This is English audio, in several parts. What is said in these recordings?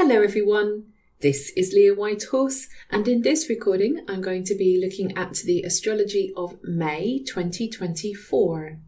Hello everyone, this is Leah Whitehorse, and in this recording I'm going to be looking at the astrology of May 2024.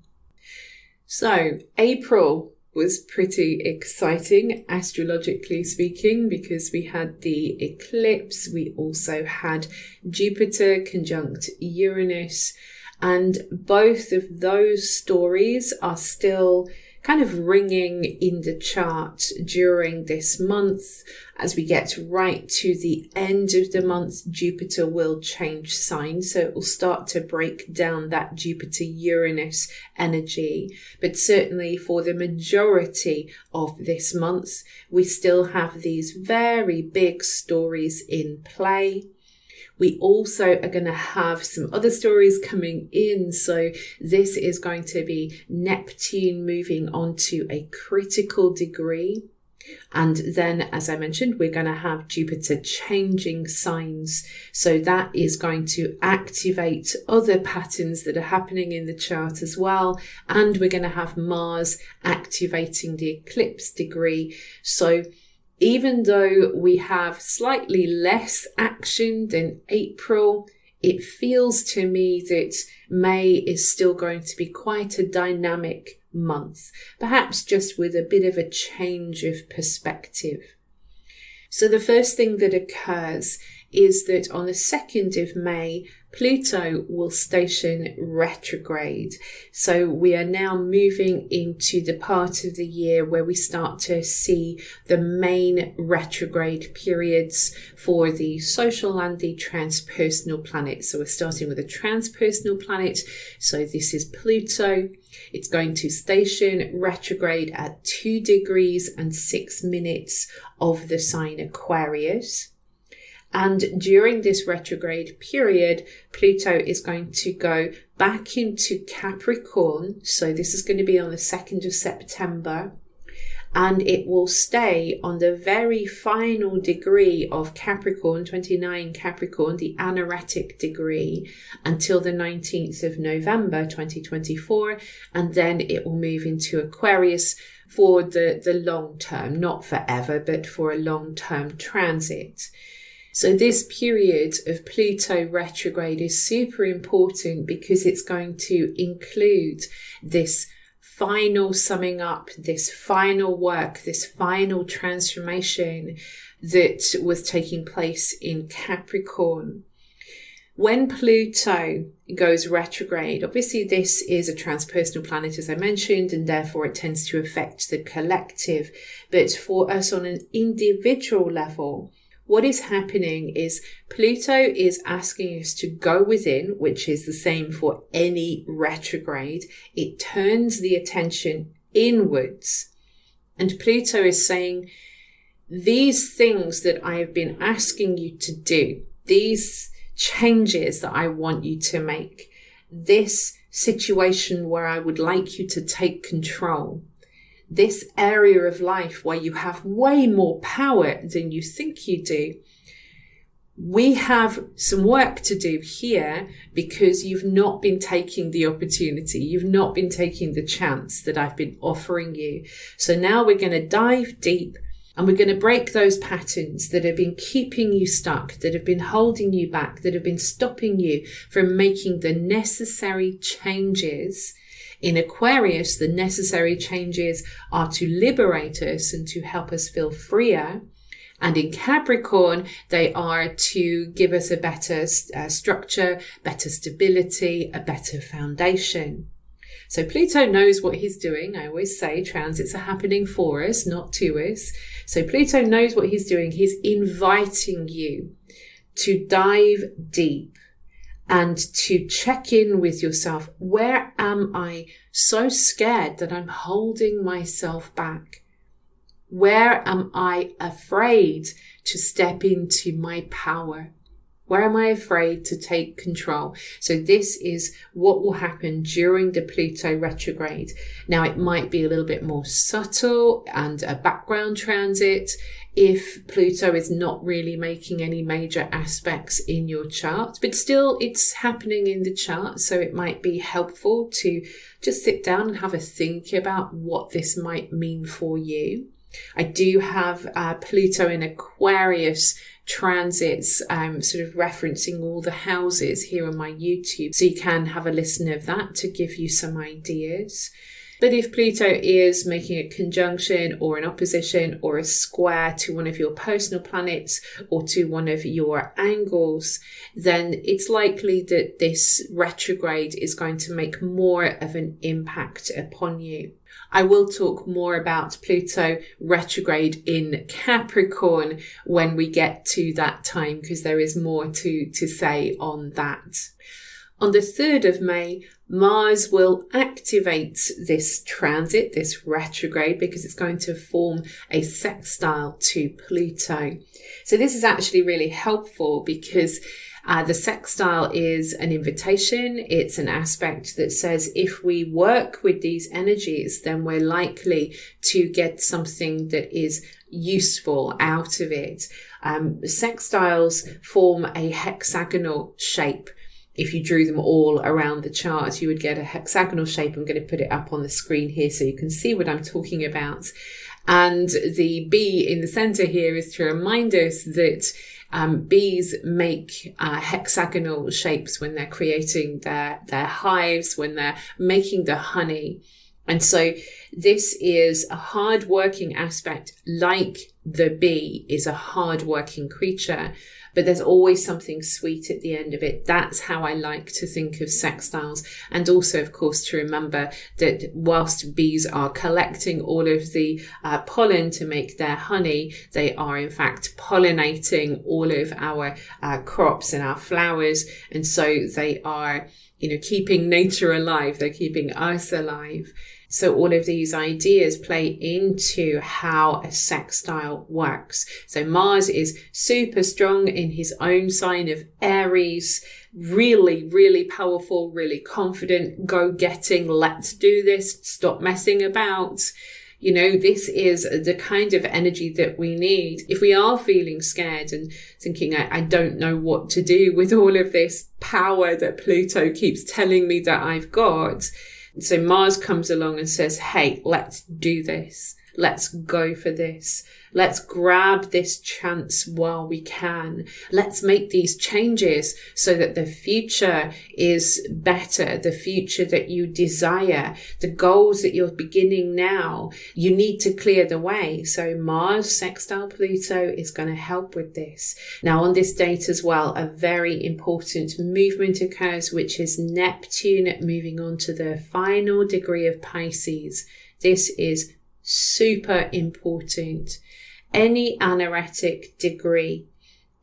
So, April was pretty exciting, astrologically speaking, because we had the eclipse, we also had Jupiter conjunct Uranus, and both of those stories are still kind of ringing in the chart during this month. As we get right to the end of the month, Jupiter will change signs, so it will start to break down that Jupiter-Uranus energy. But certainly for the majority of this month, we still have these very big stories in play. We also are going to have some other stories coming in. So this is going to be Neptune moving on to a critical degree. And then, as I mentioned, we're going to have Jupiter changing signs. So that is going to activate other patterns that are happening in the chart as well. And we're going to have Mars activating the eclipse degree. So even though we have slightly less action than April, it feels to me that May is still going to be quite a dynamic month, perhaps just with a bit of a change of perspective. So the first thing that occurs is that on the 2nd of May, Pluto will station retrograde. So we are now moving into the part of the year where we start to see the main retrograde periods for the social and the transpersonal planets. So we're starting with a transpersonal planet. So this is Pluto. It's going to station retrograde at 2 degrees and 6 minutes of the sign Aquarius. And during this retrograde period, Pluto is going to go back into Capricorn. So this is going to be on the 2nd of September. And it will stay on the very final degree of Capricorn, 29 Capricorn, the anaretic degree, until the 19th of November 2024. And then it will move into Aquarius for the long term, not forever, but for a long-term transit. So this period of Pluto retrograde is super important because it's going to include this final summing up, this final work, this final transformation that was taking place in Capricorn. When Pluto goes retrograde, obviously this is a transpersonal planet, as I mentioned, and therefore it tends to affect the collective. But for us on an individual level, what is happening is Pluto is asking us to go within, which is the same for any retrograde. It turns the attention inwards. And Pluto is saying, these things that I have been asking you to do, these changes that I want you to make, this situation where I would like you to take control, this area of life where you have way more power than you think you do, we have some work to do here because you've not been taking the opportunity. You've not been taking the chance that I've been offering you. So now we're going to dive deep and we're going to break those patterns that have been keeping you stuck, that have been holding you back, that have been stopping you from making the necessary changes. In Aquarius, the necessary changes are to liberate us and to help us feel freer. And in Capricorn, they are to give us a better structure, better stability, a better foundation. So Pluto knows what he's doing. I always say transits are happening for us, not to us. So Pluto knows what he's doing. He's inviting you to dive deep and to check in with yourself. Where am I so scared that I'm holding myself back? Where am I afraid to step into my power? Where am I afraid to take control? So this is what will happen during the Pluto retrograde. Now, it might be a little bit more subtle and a background transit if Pluto is not really making any major aspects in your chart, but still it's happening in the chart. So it might be helpful to just sit down and have a think about what this might mean for you. I do have Pluto in Aquarius transits, sort of referencing all the houses here on my YouTube. So you can have a listen of that to give you some ideas. But if Pluto is making a conjunction or an opposition or a square to one of your personal planets or to one of your angles, then it's likely that this retrograde is going to make more of an impact upon you. I will talk more about Pluto retrograde in Capricorn when we get to that time, because there is more to say on that. On the 3rd of May, Mars will activate this transit, this retrograde, because it's going to form a sextile to Pluto. So this is actually really helpful because the sextile is an invitation. It's an aspect that says if we work with these energies, then we're likely to get something that is useful out of it. Sextiles form a hexagonal shape. If you drew them all around the chart, you would get a hexagonal shape. I'm going to put it up on the screen here so you can see what I'm talking about. And the bee in the center here is to remind us that bees make hexagonal shapes when they're creating their hives, when they're making the honey. And so this is a hard-working aspect, like the bee is a hard-working creature, but there's always something sweet at the end of it. That's how I like to think of sextiles. And also, of course, to remember that whilst bees are collecting all of the pollen to make their honey, they are in fact pollinating all of our crops and our flowers. And so they are, keeping nature alive. They're keeping us alive. So all of these ideas play into how a sextile works. So Mars is super strong in his own sign of Aries, really, really powerful, really confident, go-getting, let's do this, stop messing about. This is the kind of energy that we need. If we are feeling scared and thinking, I don't know what to do with all of this power that Pluto keeps telling me that I've got. So Mars comes along and says, hey, let's do this. Let's go for this. Let's grab this chance while we can. Let's make these changes so that the future is better, the future that you desire, the goals that you're beginning now. You need to clear the way. So Mars sextile Pluto is going to help with this. Now on this date as well, a very important movement occurs, which is Neptune moving on to the final degree of Pisces. This is super important. Any anaretic degree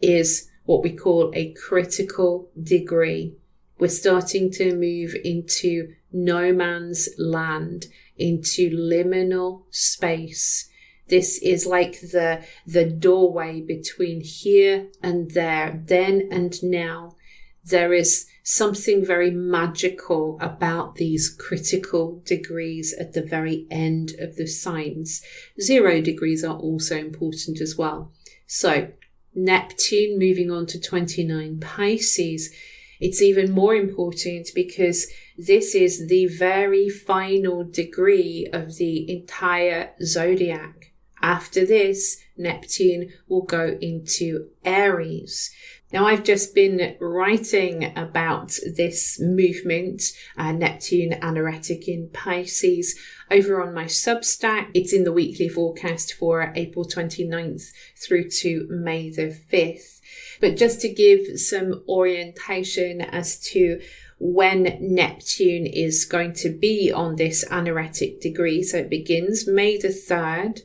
is what we call a critical degree. We're starting to move into no man's land, into liminal space. This is like the doorway between here and there, then and now. There is something very magical about these critical degrees at the very end of the signs. 0 degrees are also important as well. So Neptune moving on to 29 Pisces. It's even more important because this is the very final degree of the entire zodiac. After this, Neptune will go into Aries. Now, I've just been writing about this movement, Neptune anaretic in Pisces, over on my Substack. It's in the weekly forecast for April 29th through to May the 5th. But just to give some orientation as to when Neptune is going to be on this anaretic degree. So it begins May the 3rd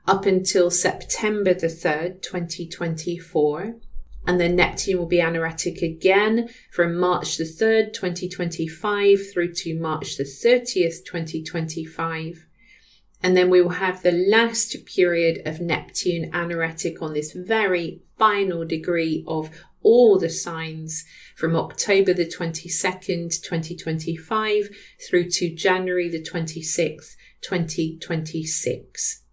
up until September the 3rd, 2024. And then Neptune will be anaretic again from March the 3rd, 2025 through to March the 30th, 2025. And then we will have the last period of Neptune anaretic on this very final degree of all the signs from October the 22nd, 2025 through to January the 26th, 2026.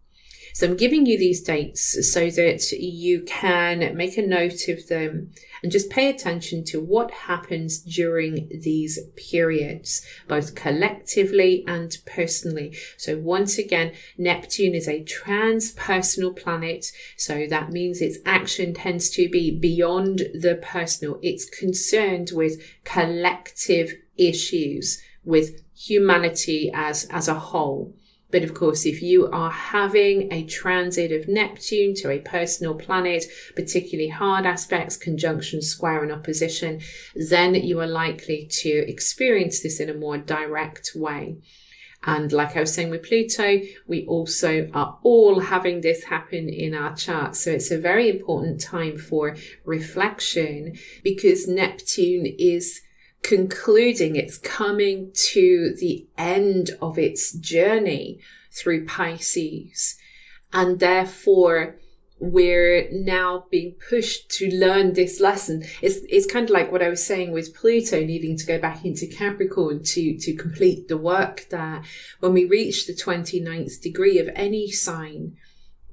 So I'm giving you these dates so that you can make a note of them and just pay attention to what happens during these periods, both collectively and personally. So once again, Neptune is a transpersonal planet. So that means its action tends to be beyond the personal. It's concerned with collective issues, with humanity as a whole. But of course, if you are having a transit of Neptune to a personal planet, particularly hard aspects, conjunction, square, and opposition, then you are likely to experience this in a more direct way. And like I was saying with Pluto, we also are all having this happen in our chart. So it's a very important time for reflection, because Neptune is concluding, it's coming to the end of its journey through Pisces. And therefore, we're now being pushed to learn this lesson. It's kind of like what I was saying with Pluto needing to go back into Capricorn to complete the work there. When we reach the 29th degree of any sign,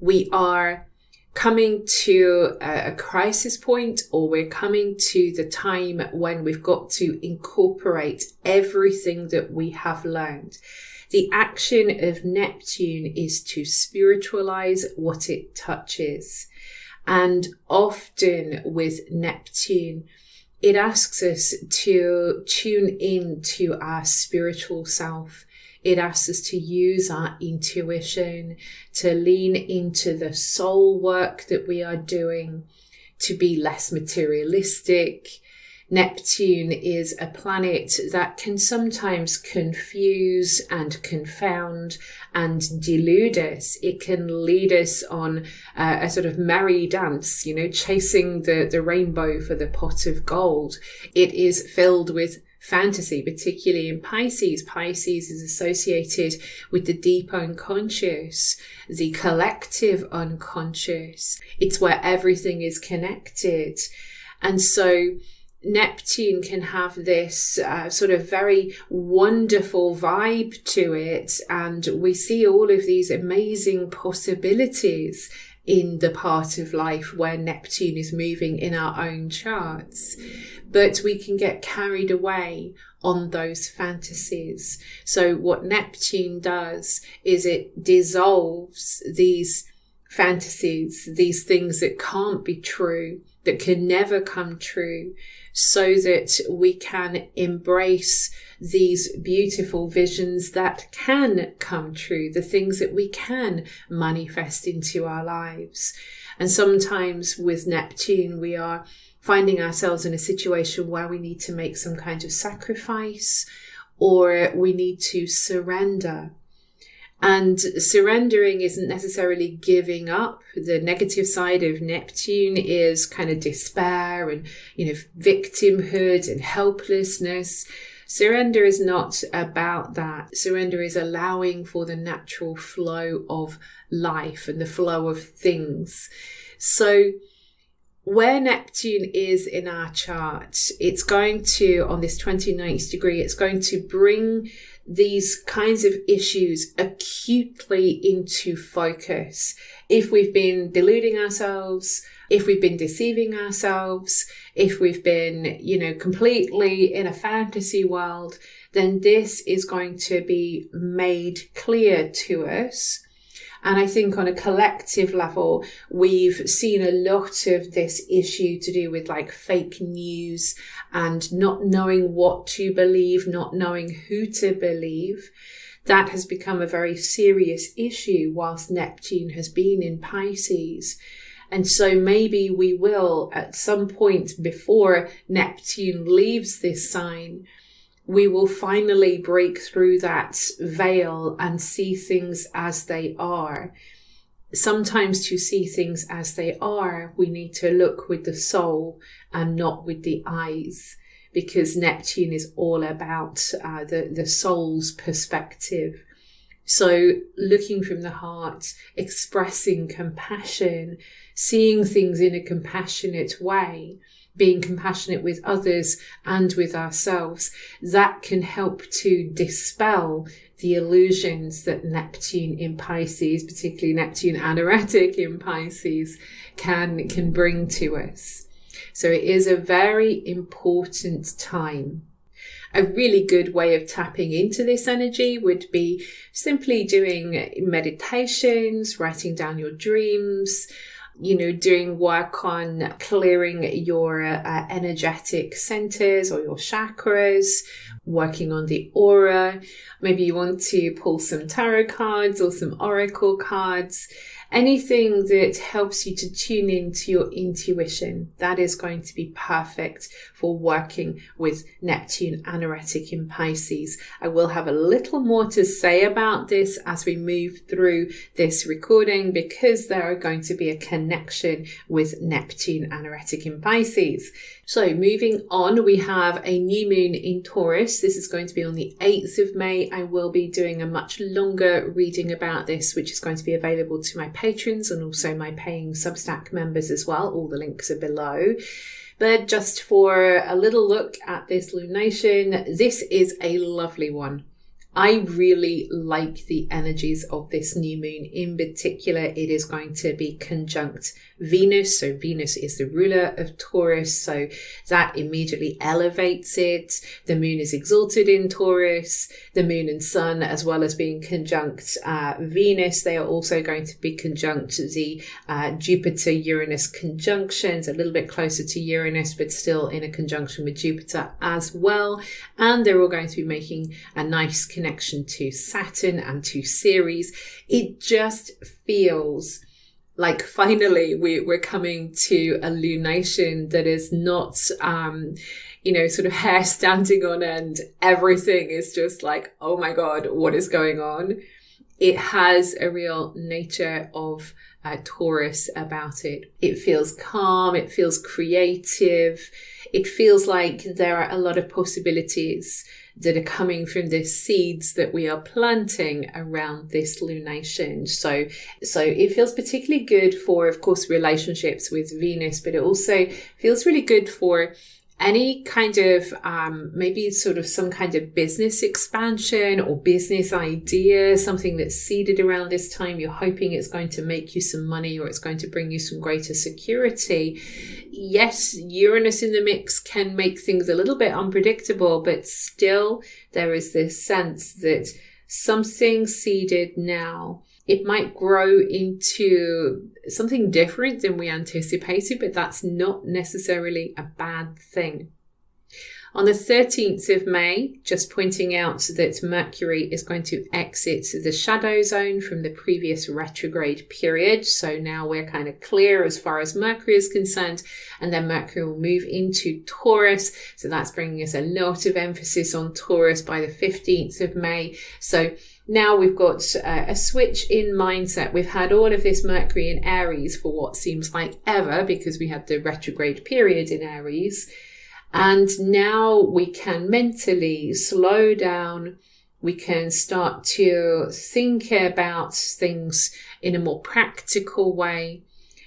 we are coming to a crisis point, or we're coming to the time when we've got to incorporate everything that we have learned. The action of Neptune is to spiritualize what it touches. And often with Neptune, it asks us to tune in to our spiritual self. It asks us to use our intuition, to lean into the soul work that we are doing, to be less materialistic. Neptune is a planet that can sometimes confuse and confound and delude us. It can lead us on a sort of merry dance, chasing the rainbow for the pot of gold. It is filled with fantasy, particularly in Pisces. Pisces is associated with the deep unconscious, the collective unconscious. It's where everything is connected. And so Neptune can have this sort of very wonderful vibe to it. And we see all of these amazing possibilities in the part of life where Neptune is moving in our own charts. But we can get carried away on those fantasies. So what Neptune does is it dissolves these fantasies, these things that can't be true, that can never come true, so that we can embrace these beautiful visions that can come true, the things that we can manifest into our lives. And sometimes with Neptune, we are finding ourselves in a situation where we need to make some kind of sacrifice, or we need to surrender. And surrendering isn't necessarily giving up. The negative side of Neptune is kind of despair and, victimhood and helplessness. Surrender is not about that. Surrender is allowing for the natural flow of life and the flow of things. So where Neptune is in our chart, it's going to, on this 29th degree, it's going to bring these kinds of issues acutely into focus. If we've been deluding ourselves, if we've been deceiving ourselves, if we've been, completely in a fantasy world, then this is going to be made clear to us. And I think on a collective level, we've seen a lot of this issue to do with like fake news and not knowing what to believe, not knowing who to believe. That has become a very serious issue whilst Neptune has been in Pisces. And so maybe we will, at some point before Neptune leaves this sign, we will finally break through that veil and see things as they are. Sometimes to see things as they are, we need to look with the soul and not with the eyes, because Neptune is all about the soul's perspective. So looking from the heart, expressing compassion, seeing things in a compassionate way, being compassionate with others and with ourselves, that can help to dispel the illusions that Neptune in Pisces, particularly Neptune anaretic in Pisces, can bring to us. So it is a very important time. A really good way of tapping into this energy would be simply doing meditations, writing down your dreams, doing work on clearing your energetic centers or your chakras, working on the aura. Maybe you want to pull some tarot cards or some oracle cards. Anything that helps you to tune into your intuition, that is going to be perfect for working with Neptune anaretic in Pisces. I will have a little more to say about this as we move through this recording, because there are going to be a connection with Neptune anaretic in Pisces. So moving on, we have a new moon in Taurus. This is going to be on the 8th of May. I will be doing a much longer reading about this, which is going to be available to my patrons and also my paying Substack members as well. All the links are below. But just for a little look at this lunation, this is a lovely one. I really like the energies of this new moon. In particular, it is going to be conjunct Venus. So Venus is the ruler of Taurus. So that immediately elevates it. The moon is exalted in Taurus. The moon and sun, as well as being conjunct Venus, they are also going to be conjunct the Jupiter-Uranus conjunctions, a little bit closer to Uranus, but still in a conjunction with Jupiter as well. And they're all going to be making a nice connection to Saturn and to Ceres. It just feels like finally we're coming to a lunation that is not, sort of hair standing on end. Everything is just like, oh my God, what is going on? It has a real nature of Taurus about it. It feels calm. It feels creative. It feels like there are a lot of possibilities that are coming from the seeds that we are planting around this lunation. So it feels particularly good for, of course, relationships with Venus, but it also feels really good for any kind of maybe sort of some kind of business expansion or business idea, something that's seeded around this time. You're hoping it's going to make you some money or it's going to bring you some greater security. Yes, Uranus in the mix can make things a little bit unpredictable, but still there is this sense that something seeded now, it might grow into something different than we anticipated, but that's not necessarily a bad thing. On the 13th of May, just pointing out that Mercury is going to exit the shadow zone from the previous retrograde period. So now we're kind of clear as far as Mercury is concerned, and then Mercury will move into Taurus. So that's bringing us a lot of emphasis on Taurus by the 15th of May. So now we've got a switch in mindset. We've had all of this Mercury in Aries for what seems like ever, because we had the retrograde period in Aries. And now we can mentally slow down. We can start to think about things in a more practical way.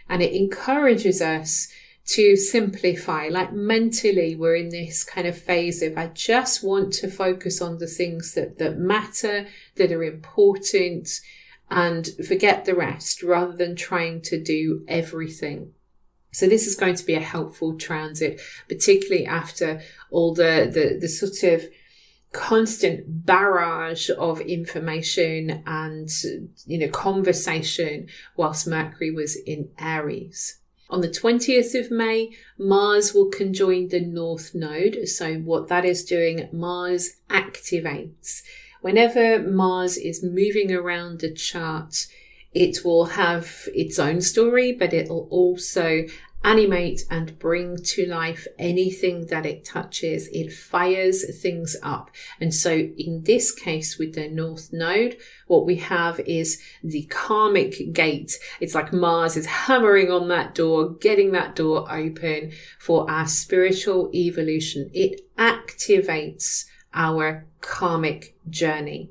And it encourages us to simplify. Like mentally, we're in this kind of phase of, I just want to focus on the things that matter, that are important, and forget the rest rather than trying to do everything. So this is going to be a helpful transit, particularly after all the sort of constant barrage of information and, conversation whilst Mercury was in Aries. On the 20th of May, Mars will conjoin the North Node. So what that is doing, Mars activates. Whenever Mars is moving around the chart, it will have its own story, but it will also animate and bring to life anything that it touches. It fires things up. And so in this case with the North Node, what we have is the karmic gate. It's like Mars is hammering on that door, getting that door open for our spiritual evolution. It activates our karmic journey.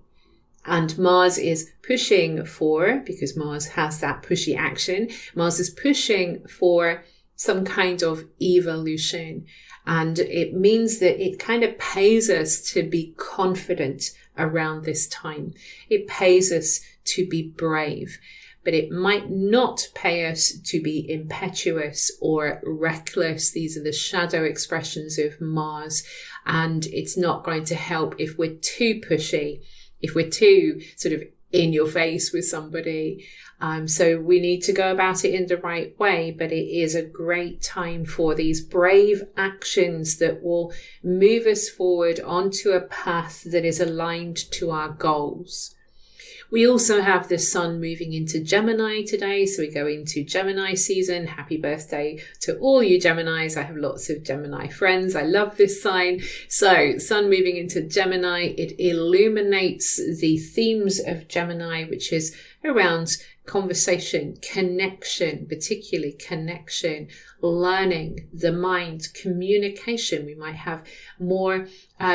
And Mars is pushing for, because Mars has that pushy action, Mars is pushing for some kind of evolution. And it means that it kind of pays us to be confident around this time. It pays us to be brave, but it might not pay us to be impetuous or reckless. These are the shadow expressions of Mars. And it's not going to help if we're too pushy, if we're too sort of in your face with somebody. So we need to go about it in the right way, but it is a great time for these brave actions that will move us forward onto a path that is aligned to our goals. We also have the sun moving into Gemini today, so we go into Gemini season. Happy birthday to all you Geminis. I have lots of Gemini friends. I love this sign. So sun moving into Gemini, it illuminates the themes of Gemini, which is around conversation, connection, particularly connection, learning, the mind, communication. We might have more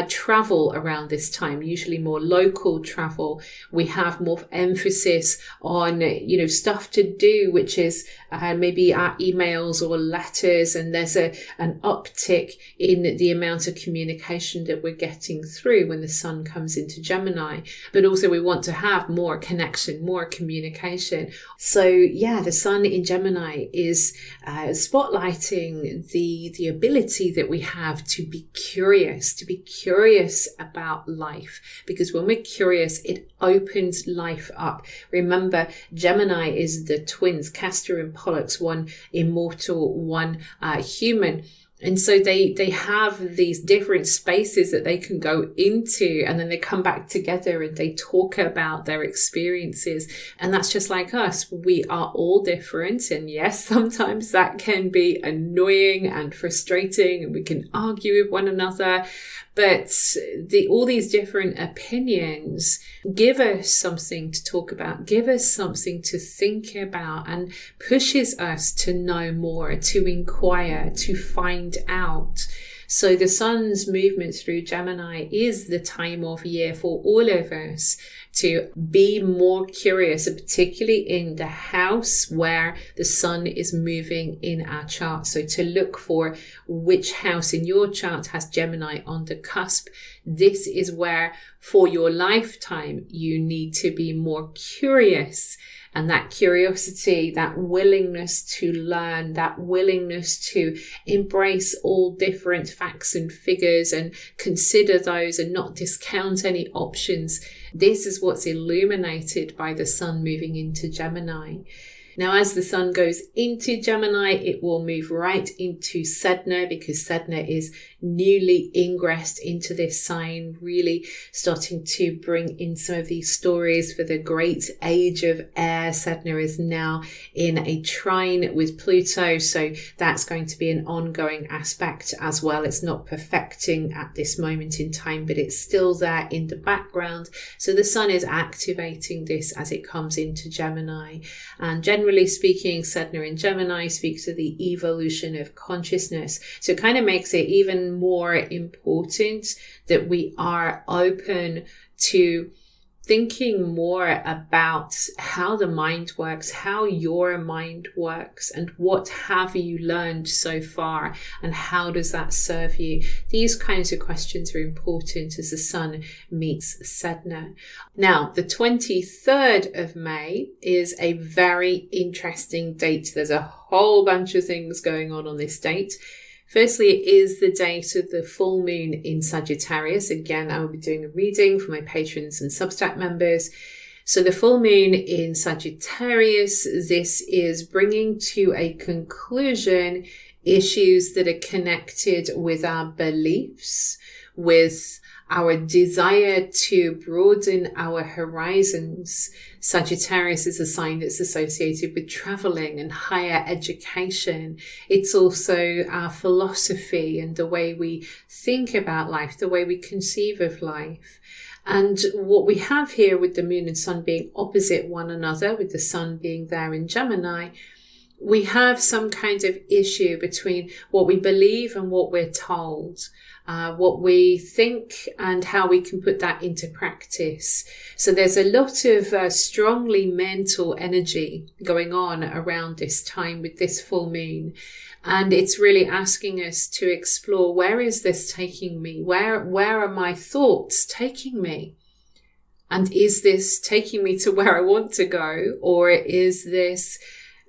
travel around this time, usually more local travel. We have more emphasis on, stuff to do, which is maybe our emails or letters. And there's an uptick in the amount of communication that we're getting through when the sun comes into Gemini. But also we want to have more connection, more communication. So yeah, the sun in Gemini is spotlighting the ability that we have to be curious about life. Because when we're curious, it opens life up. Remember, Gemini is the twins, Castor and Pollux, one immortal, one human. And so they have these different spaces that they can go into, and then they come back together and they talk about their experiences. And that's just like us. We are all different. And yes, sometimes that can be annoying and frustrating, and we can argue with one another. But all these different opinions give us something to talk about, give us something to think about, and pushes us to know more, to inquire, to find out. So the sun's movement through Gemini is the time of year for all of us to be more curious, particularly in the house where the sun is moving in our chart. So to look for which house in your chart has Gemini on the cusp. This is where for your lifetime you need to be more curious. And that curiosity, that willingness to learn, that willingness to embrace all different facts and figures and consider those and not discount any options. This is what's illuminated by the sun moving into Gemini. Now, as the sun goes into Gemini, it will move right into Sedna, because Sedna is newly ingressed into this sign, really starting to bring in some of these stories for the great age of air. Sedna is now in a trine with Pluto, so that's going to be an ongoing aspect as well. It's not perfecting at this moment in time, but it's still there in the background. So the sun is activating this as it comes into Gemini. And generally speaking, Sedna in Gemini speaks of the evolution of consciousness. So it kind of makes it even more important that we are open to thinking more about how the mind works, how your mind works, and what have you learned so far, and how does that serve you? These kinds of questions are important as the sun meets Sedna. Now, the 23rd of May is a very interesting date. There's a whole bunch of things going on this date. Firstly, it is the date of the full moon in Sagittarius. Again, I will be doing a reading for my patrons and Substack members. So the full moon in Sagittarius, this is bringing to a conclusion issues that are connected with our beliefs, with our desire to broaden our horizons. Sagittarius is a sign that's associated with traveling and higher education. It's also our philosophy and the way we think about life, the way we conceive of life. And what we have here with the moon and sun being opposite one another, with the sun being there in Gemini, we have some kind of issue between what we believe and what we're told, what we think and how we can put that into practice. So there's a lot of strongly mental energy going on around this time with this full moon. And it's really asking us to explore, where is this taking me? Where are my thoughts taking me? And is this taking me to where I want to go? Or is this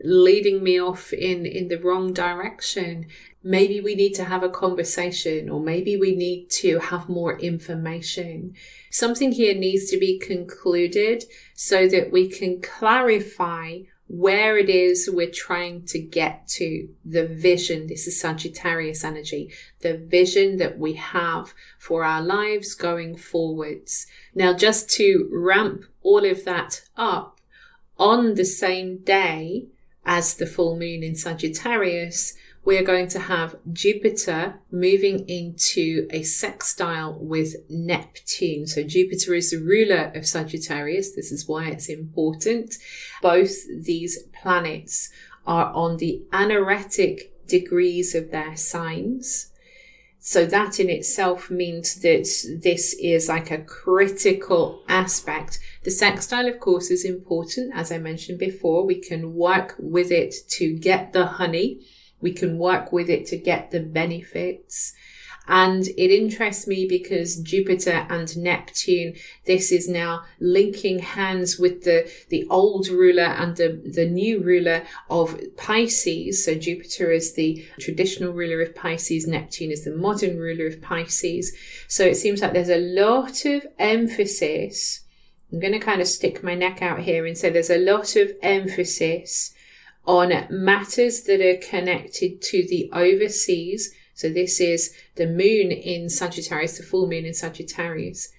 leading me off in the wrong direction? Maybe we need to have a conversation, or maybe we need to have more information. Something here needs to be concluded so that we can clarify where it is we're trying to get to, the vision. This is Sagittarius energy, the vision that we have for our lives going forwards. Now, just to ramp all of that up, on the same day as the full moon in Sagittarius, we're going to have Jupiter moving into a sextile with Neptune. So Jupiter is the ruler of Sagittarius. This is why it's important. Both these planets are on the anaretic degrees of their signs. So that in itself means that this is like a critical aspect. The sextile, of course, is important. As I mentioned before, we can work with it to get the honey. We can work with it to get the benefits. And it interests me because Jupiter and Neptune, this is now linking hands with the old ruler and the new ruler of Pisces. So Jupiter is the traditional ruler of Pisces. Neptune is the modern ruler of Pisces. So it seems like there's a lot of emphasis. I'm going to kind of stick my neck out here and say there's a lot of emphasis on matters that are connected to the overseas. So this is the moon in Sagittarius, the full moon in Sagittarius.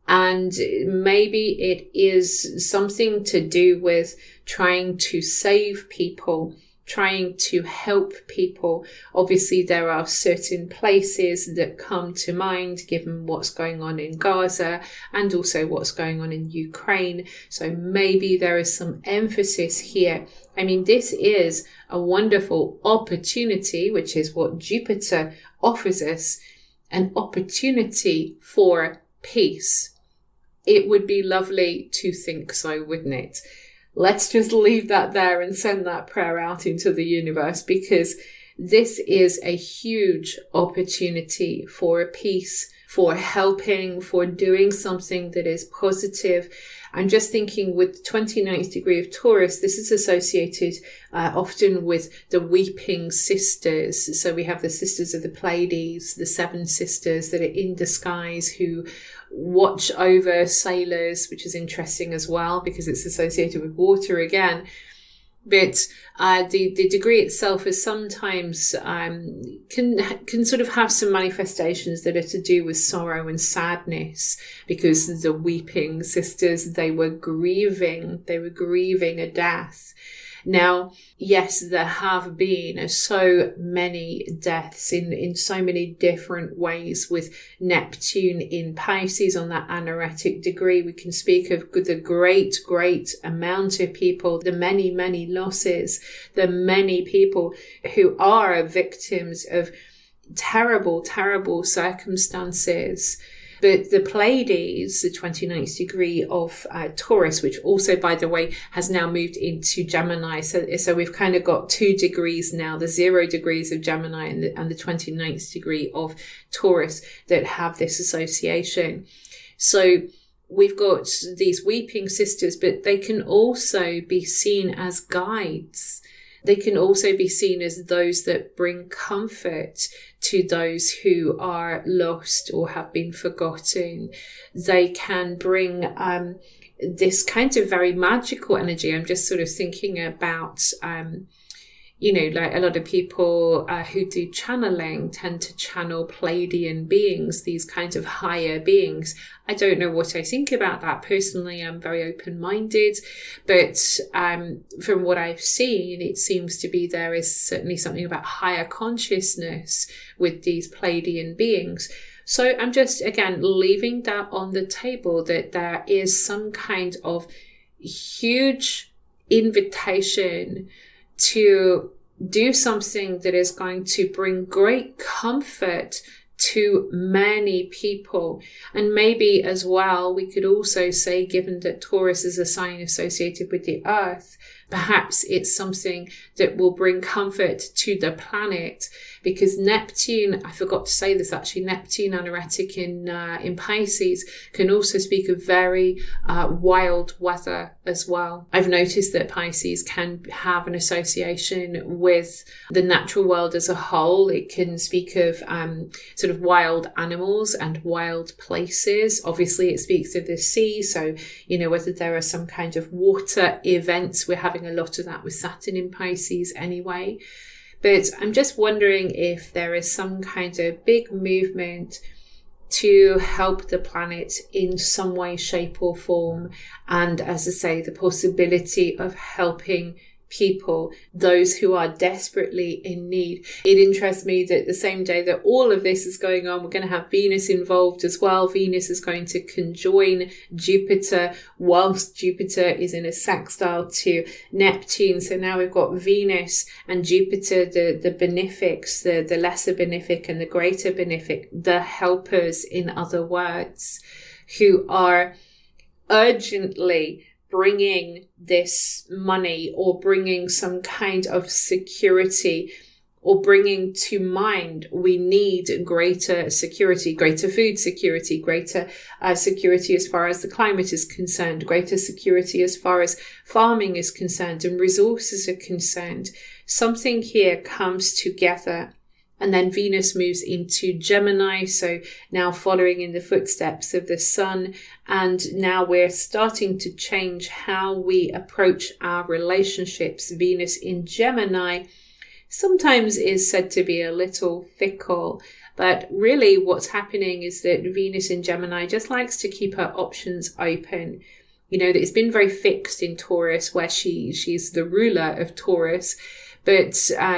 And maybe it is something to do with trying to save people, trying to help people. Obviously, there are certain places that come to mind given what's going on in Gaza and also what's going on in Ukraine. So maybe there is some emphasis here. I mean, this is a wonderful opportunity, which is what Jupiter offers us, an opportunity for peace. It would be lovely to think so, wouldn't it? Let's just leave that there and send that prayer out into the universe, because this is a huge opportunity for peace, for helping, for doing something that is positive. I'm just thinking with 29th degree of Taurus, this is associated often with the weeping sisters. So we have the sisters of the Pleiades, the 7 sisters that are in disguise who watch over sailors, which is interesting as well because it's associated with water again. But the degree itself is sometimes can sort of have some manifestations that are to do with sorrow and sadness, because the weeping sisters, they were grieving a death. Now, yes, there have been so many deaths in so many different ways. With Neptune in Pisces on that anaretic degree, we can speak of the great amount of people, the many losses, the many people who are victims of terrible circumstances. But the Pleiades, the 29th degree of Taurus, which also, by the way, has now moved into Gemini. So we've kind of got 2 degrees now, the 0 degrees of Gemini and the 29th degree of Taurus that have this association. So we've got these weeping sisters, but they can also be seen as guides. They can also be seen as those that bring comfort to those who are lost or have been forgotten. They can bring this kind of very magical energy. I'm just sort of thinking about, like a lot of people who do channeling tend to channel Pleiadian beings, these kinds of higher beings. I don't know what I think about that. Personally, I'm very open-minded, but from what I've seen, it seems to be there is certainly something about higher consciousness with these Pleiadian beings. So I'm just, again, leaving that on the table, that there is some kind of huge invitation to do something that is going to bring great comfort to many people. And maybe as well, we could also say, given that Taurus is a sign associated with the earth, perhaps it's something that will bring comfort to the planet, because Neptune, I forgot to say this actually, Neptune anaretic in Pisces can also speak of very wild weather as well. I've noticed that Pisces can have an association with the natural world as a whole. It can speak of sort of wild animals and wild places. Obviously, it speaks of the sea. So, whether there are some kind of water events, we're having a lot of that with Saturn in Pisces anyway. But I'm just wondering if there is some kind of big movement to help the planet in some way, shape or form. And as I say, the possibility of helping people, those who are desperately in need. It interests me that the same day that all of this is going on, we're going to have Venus involved as well. Venus is going to conjoin Jupiter whilst Jupiter is in a sextile to Neptune. So now we've got Venus and Jupiter, the benefics, the lesser benefic and the greater benefic, the helpers, in other words, who are urgently bringing this money or bringing some kind of security, or bringing to mind, we need greater security, greater food security, greater security as far as the climate is concerned, greater security as far as farming is concerned and resources are concerned. Something here comes together. And then Venus moves into Gemini, so now following in the footsteps of the Sun. And now we're starting to change how we approach our relationships. Venus in Gemini sometimes is said to be a little fickle, but really what's happening is that Venus in Gemini just likes to keep her options open. That it's been very fixed in Taurus, where she's the ruler of Taurus. But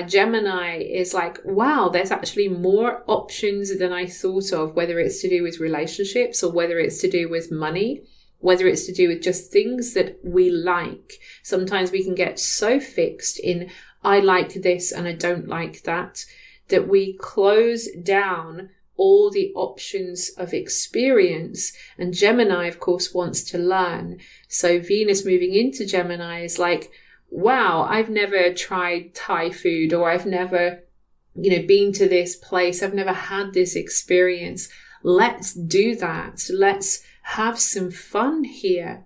Gemini is like, wow, there's actually more options than I thought of, whether it's to do with relationships or whether it's to do with money, whether it's to do with just things that we like. Sometimes we can get so fixed in, I like this and I don't like that, that we close down all the options of experience. And Gemini, of course, wants to learn. So Venus moving into Gemini is like, wow, I've never tried Thai food, or I've never, been to this place. I've never had this experience. Let's do that. Let's have some fun here.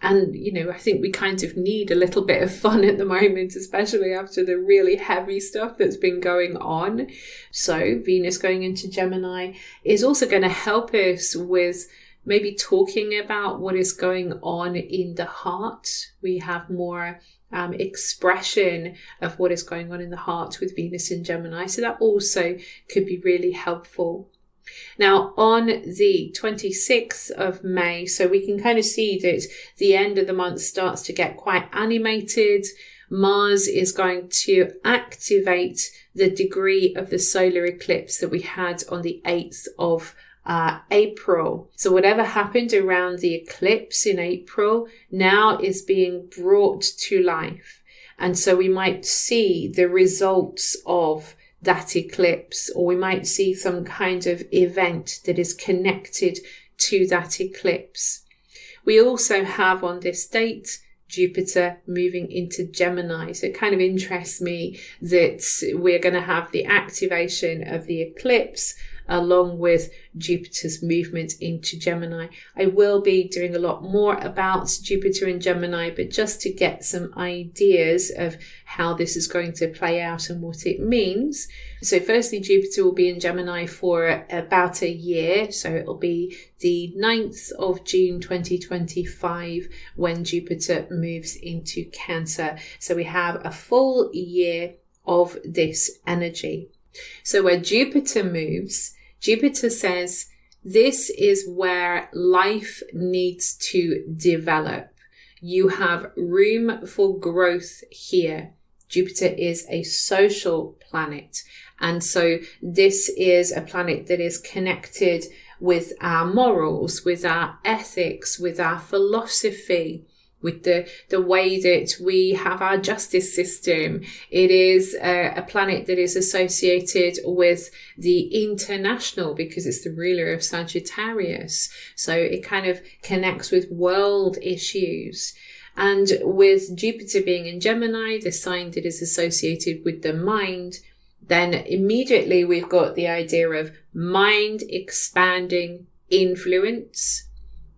And, I think we kind of need a little bit of fun at the moment, especially after the really heavy stuff that's been going on. So Venus going into Gemini is also going to help us with maybe talking about what is going on in the heart. We have more expression of what is going on in the heart with Venus in Gemini. So that also could be really helpful. Now, on the 26th of May, so we can kind of see that the end of the month starts to get quite animated. Mars is going to activate the degree of the solar eclipse that we had on the 8th of April. So whatever happened around the eclipse in April now is being brought to life. And so we might see the results of that eclipse, or we might see some kind of event that is connected to that eclipse. We also have on this date Jupiter moving into Gemini. So it kind of interests me that we're going to have the activation of the eclipse along with Jupiter's movement into Gemini. I will be doing a lot more about Jupiter in Gemini, but just to get some ideas of how this is going to play out and what it means. So firstly, Jupiter will be in Gemini for about a year. So it'll be the 9th of June 2025 when Jupiter moves into Cancer. So we have a full year of this energy. So where Jupiter moves, Jupiter says, this is where life needs to develop. You have room for growth here. Jupiter is a social planet. And so this is a planet that is connected with our morals, with our ethics, with our philosophy, with the way that we have our justice system. It is a planet that is associated with the international because it's the ruler of Sagittarius. So it kind of connects with world issues. And with Jupiter being in Gemini, the sign that is associated with the mind, then immediately we've got the idea of mind expanding influence.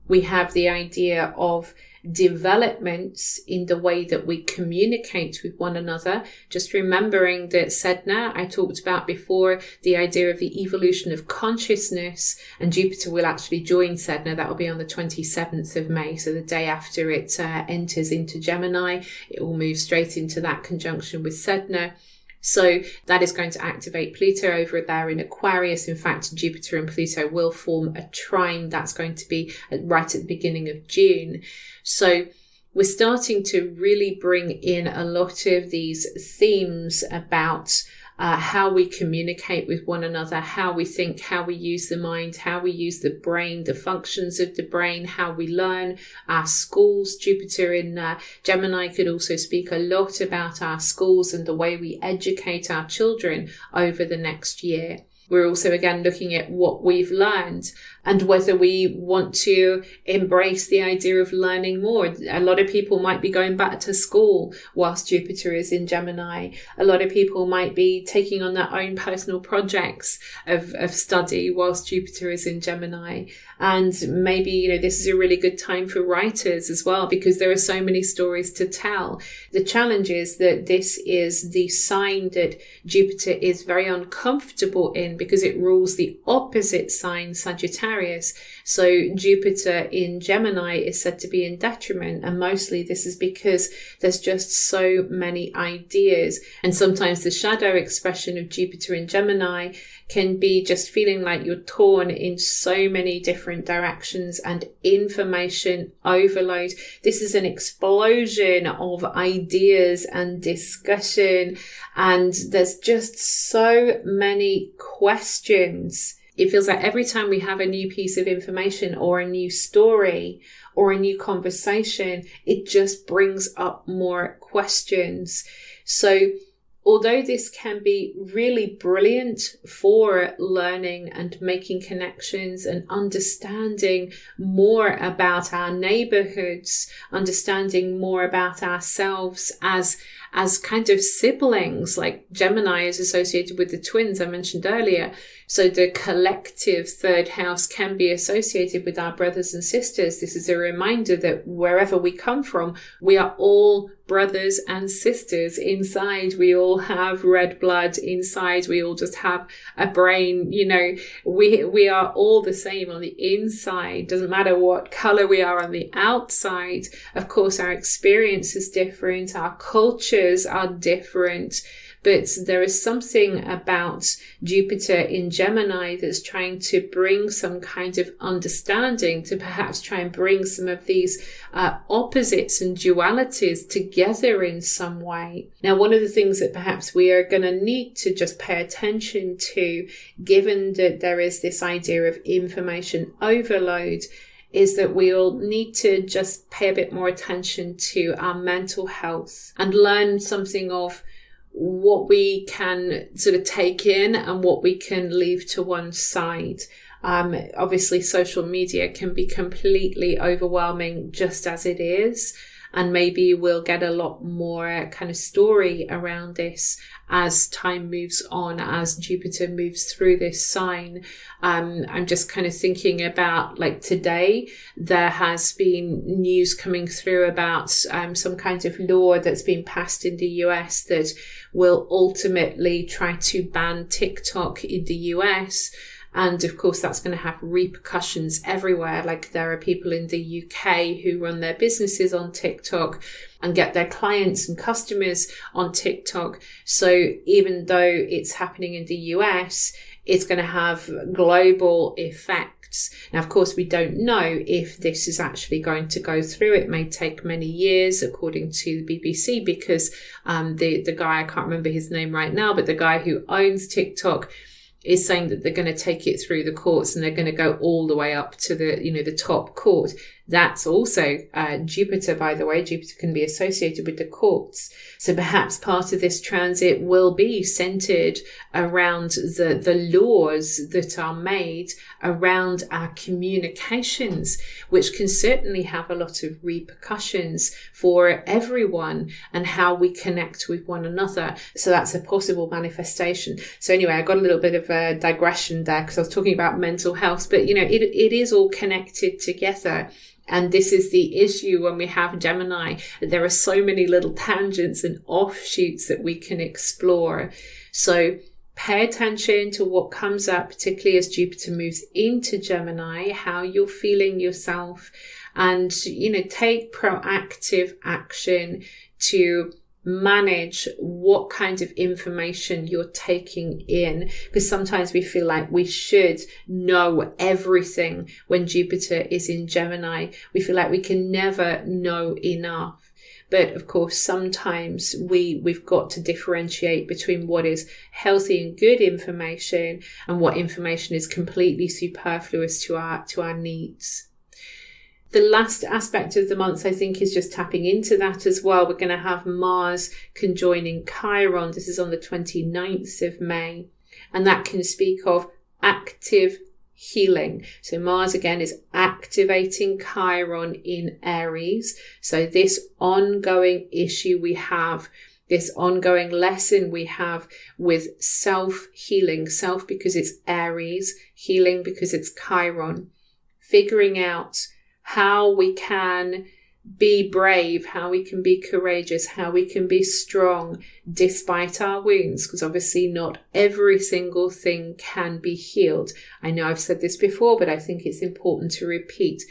We have the idea of developments in the way that we communicate with one another. Just remembering that Sedna, I talked about before, the idea of the evolution of consciousness, and Jupiter will actually join Sedna. That will be on the 27th of May. So the day after it enters into Gemini, it will move straight into that conjunction with Sedna. So that is going to activate Pluto over there in Aquarius. In fact, Jupiter and Pluto will form a trine. That's going to be right at the beginning of June. So we're starting to really bring in a lot of these themes about how we communicate with one another, how we think, how we use the mind, how we use the brain, the functions of the brain, how we learn, our schools. Jupiter in Gemini could also speak a lot about our schools and the way we educate our children over the next year. We're also, again, looking at what we've learned and whether we want to embrace the idea of learning more. A lot of people might be going back to school whilst Jupiter is in Gemini. A lot of people might be taking on their own personal projects of study whilst Jupiter is in Gemini. And maybe, this is a really good time for writers as well, because there are so many stories to tell. The challenge is that this is the sign that Jupiter is very uncomfortable in because it rules the opposite sign, Sagittarius. So Jupiter in Gemini is said to be in detriment. And mostly this is because there's just so many ideas. And sometimes the shadow expression of Jupiter in Gemini can be just feeling like you're torn in so many different directions and information overload. This is an explosion of ideas and discussion, and there's just so many questions. It feels like every time we have a new piece of information or a new story or a new conversation, it just brings up more questions. So although this can be really brilliant for learning and making connections and understanding more about our neighborhoods, understanding more about ourselves as kind of siblings, like Gemini is associated with the twins I mentioned earlier. So the collective third house can be associated with our brothers and sisters. This is a reminder that wherever we come from, we are all brothers and sisters inside. We all have red blood inside. We all just have a brain. We are all the same on the inside. Doesn't matter what color we are on the outside. Of course, our experience is different. Our cultures are different. But there is something about Jupiter in Gemini that's trying to bring some kind of understanding, to perhaps try and bring some of these opposites and dualities together in some way. Now, one of the things that perhaps we are going to need to just pay attention to, given that there is this idea of information overload, is that we'll need to just pay a bit more attention to our mental health and learn something of what we can sort of take in and what we can leave to one side. Obviously, social media can be completely overwhelming just as it is. And maybe we'll get a lot more kind of story around this as time moves on, as Jupiter moves through this sign. I'm just kind of thinking about, like, today, there has been news coming through about some kind of law that's been passed in the US that will ultimately try to ban TikTok in the US. And of course, that's going to have repercussions everywhere. Like, there are people in the UK who run their businesses on TikTok and get their clients and customers on TikTok. So even though it's happening in the US, it's going to have global effects. Now, of course, we don't know if this is actually going to go through. It may take many years, according to the BBC, because the guy, I can't remember his name right now, but the guy who owns TikTok is saying that they're going to take it through the courts and they're going to go all the way up to the top court. That's also Jupiter, by the way. Jupiter can be associated with the courts. So perhaps part of this transit will be centered around the laws that are made around our communications, which can certainly have a lot of repercussions for everyone and how we connect with one another. So that's a possible manifestation. So anyway, I got a little bit of a digression there because I was talking about mental health, but it is all connected together. And this is the issue when we have Gemini. There are so many little tangents and offshoots that we can explore. So pay attention to what comes up, particularly as Jupiter moves into Gemini, how you're feeling yourself, and, take proactive action to manage what kind of information you're taking in, because sometimes we feel like we should know everything. When Jupiter is in Gemini, we feel like we can never know enough. But of course, sometimes we've got to differentiate between what is healthy and good information and what information is completely superfluous to our needs. The last aspect of the month, I think, is just tapping into that as well. We're going to have Mars conjoining Chiron. This is on the 29th of May. And that can speak of active healing. So Mars, again, is activating Chiron in Aries. So this ongoing issue we have, this ongoing lesson we have with self-healing. Self because it's Aries, healing because it's Chiron. Figuring out how we can be brave, how we can be courageous, how we can be strong despite our wounds, because obviously not every single thing can be healed. I know I've said this before, but I think it's important to repeat.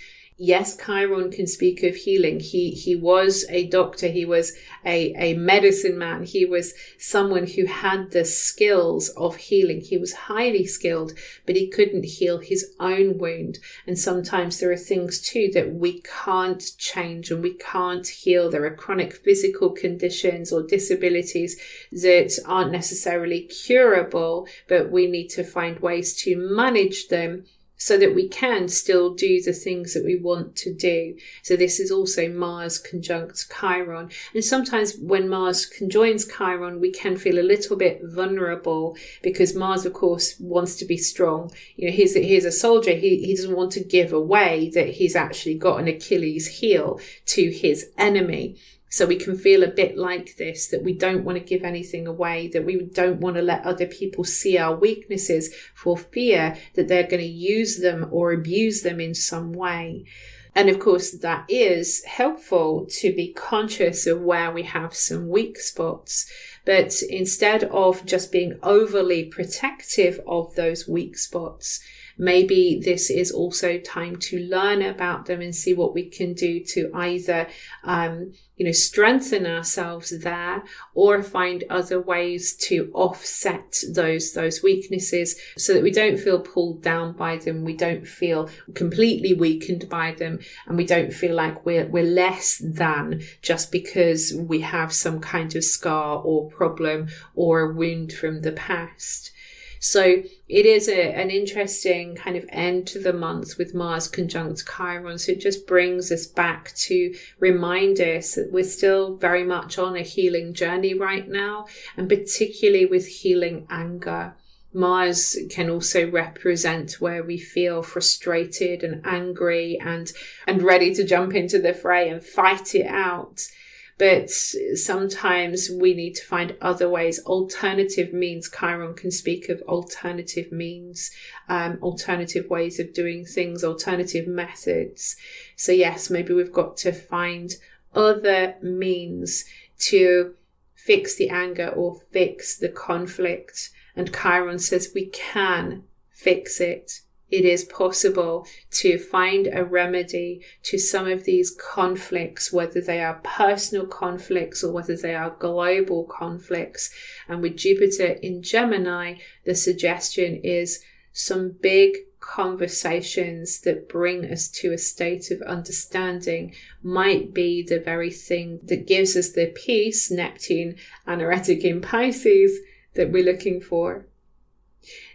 Yes, Chiron can speak of healing. He was a doctor. He was a medicine man. He was someone who had the skills of healing. He was highly skilled, but he couldn't heal his own wound. And sometimes there are things too that we can't change and we can't heal. There are chronic physical conditions or disabilities that aren't necessarily curable, but we need to find ways to manage them so that we can still do the things that we want to do. So this is also Mars conjunct Chiron. And sometimes when Mars conjoins Chiron, we can feel a little bit vulnerable because Mars, of course, wants to be strong. He's a soldier. He doesn't want to give away that he's actually got an Achilles heel to his enemy. So we can feel a bit like this, that we don't want to give anything away, that we don't want to let other people see our weaknesses for fear that they're going to use them or abuse them in some way. And of course, that is helpful to be conscious of where we have some weak spots. But instead of just being overly protective of those weak spots, maybe this is also time to learn about them and see what we can do to either, strengthen ourselves there or find other ways to offset those weaknesses so that we don't feel pulled down by them. We don't feel completely weakened by them, and we don't feel like we're less than just because we have some kind of scar or problem or a wound from the past. So it is an interesting kind of end to the month with Mars conjunct Chiron. So it just brings us back to remind us that we're still very much on a healing journey right now, and particularly with healing anger. Mars can also represent where we feel frustrated and angry and ready to jump into the fray and fight it out. But sometimes we need to find other ways, alternative means. Chiron can speak of alternative means, alternative ways of doing things, alternative methods. So yes, maybe we've got to find other means to fix the anger or fix the conflict. And Chiron says we can fix it. It is possible to find a remedy to some of these conflicts, whether they are personal conflicts or whether they are global conflicts. And with Jupiter in Gemini, the suggestion is some big conversations that bring us to a state of understanding might be the very thing that gives us the peace, Neptune, anaretic in Pisces, that we're looking for.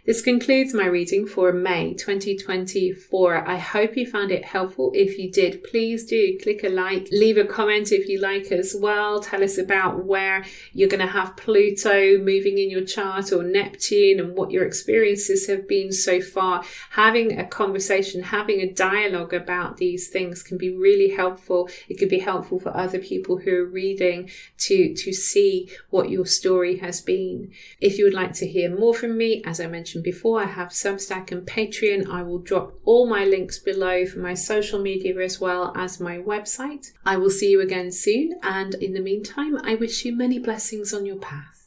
This concludes my reading for May 2024. I hope you found it helpful. If you did, please do click a like, leave a comment if you like as well. Tell us about where you're going to have Pluto moving in your chart, or Neptune, and what your experiences have been so far. Having a conversation, having a dialogue about these things can be really helpful. It could be helpful for other people who are reading to see what your story has been. If you would like to hear more from me, as I mentioned before, I have Substack and Patreon. I will drop all my links below for my social media as well as my website. I will see you again soon, and in the meantime, I wish you many blessings on your path.